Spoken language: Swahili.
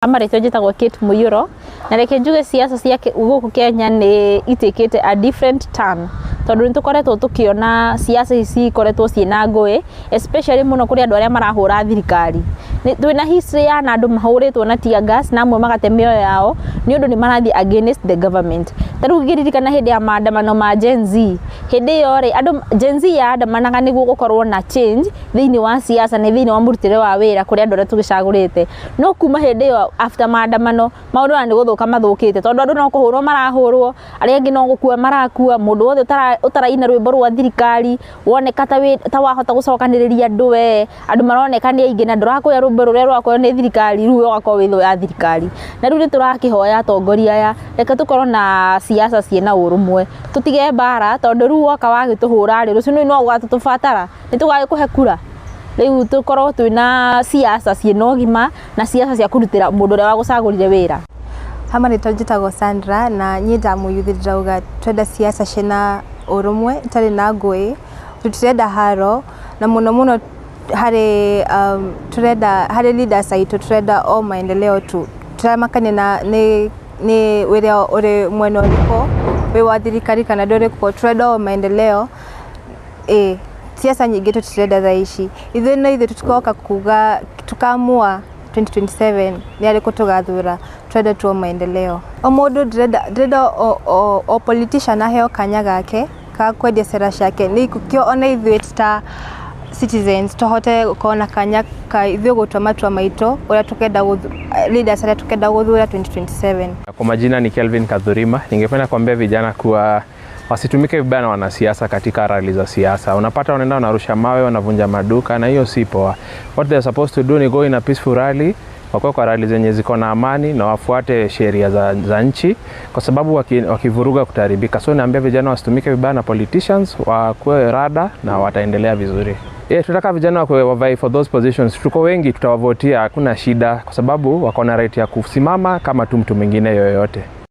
Amaretwo njĩtagwo Kate Mũiyũro na reke njuge siasa cia gũkũ Kenya nĩ itikĩte a different turn tondũ nĩ tũkoretwo tũkiona siasa ici ikoretwo ciĩna ngũĩ especially mũno kũrĩ andũ arĩa marahũra thirikari. Twĩna history ya andũ mahũrĩtwo na tear gas na amwe magate mĩoyo yao nĩ ũndũ nĩ marathiĩ against the government. Tarĩu ngĩririkana hĩndĩ ya maandamano ma Gen Z, hĩndĩ ĩyo rĩ andũ Gen Z yaandamanaga nĩguo gũkorwo na change thĩinĩ wa siasa na thĩinĩ wa mũrutĩre wa wĩra kũrĩ andũ arĩa tũgĩcagũrĩte. No kuma hĩndĩ ĩyo after maandamano maũndũ nĩ gũthũka mathũkĩte tondũ andũ no kũhũrwo marahũrwo, arĩa angĩ no gũkua marakua, mũndũ wothe ũtaraina rwĩmbo rwa thirikari woneka ta wahota gũcokanĩrĩria andũ we, andũ maroneka nĩ aingĩ na ndũrakũya rwĩmbo rũrĩa rwakoyo nĩ thirikari rĩu ũgakorwo wĩ thũ ya thirikari. Na rĩu nĩ tũrakĩhoya atongoria aya reke tũkorwo na siasa ciĩna ũrũmwe, tũtige mbara tondũ rĩu woka wagĩtũhũra rĩ rũciũ no ũgatũbatara nĩ tũgagĩkũhe kura. Rĩu tũkorwo twĩna siasa ciĩna ũgima na siasa cia kũrutĩra mũndũ ũrĩa wagũcagũrire wĩra. Amaretwo njĩtagwo Sandra na niĩ ndamũyuthĩrĩra uga twenda siasa ciĩna ũrũmwe itarĩ na ngũĩ, tũtirenda haro na mũno harĩ harĩ leaders aitũ turenda o maendeleo tu. Turamakania na nĩ wĩra ũrĩ mwena ũrĩkũ wĩ wa thirikari kana ndũrĩ kuo, turenda o maendeleo. Siasa nyingĩ tũtirenda thaa ici, ithuĩ tũtikoka kuga tukamua 2027 nĩ arĩkũ tũgathura, turenda tu o maendeleo. O mũndũ ndĩrenda o politician aheo kanya gake ka kwendia sera ciake, nĩkĩo ona ithuĩ ta citizens tũhote kuona kanya ka ithuĩ gũtua matua maitũ ũrĩa tũkenda leaders arĩa tũkenda gũthura 2027. Kwa majina ni Kelvin Kadhurima. Ningependa kuambia vijana kuwa wasitumike vibaya na wanasiasa katika rally za siasa. Unapata wanaenda wanarusha mawe, wanavunja maduka na hiyo si poa. What they are supposed to do ni go in a peaceful rally, kwa rally zenye ziko na amani na wafuate sheria za nchi kwa sababu wakivuruga kutaribika. So naambia vijana wasitumike vibaya na politicians, wakuwe rada na wataendelea vizuri. Tunataka vijana wa vie for those positions. Tuko wengi, tutawavotia, hakuna shida kwa sababu wako na right ya kusimama kama tu mtu mwingine yoyote.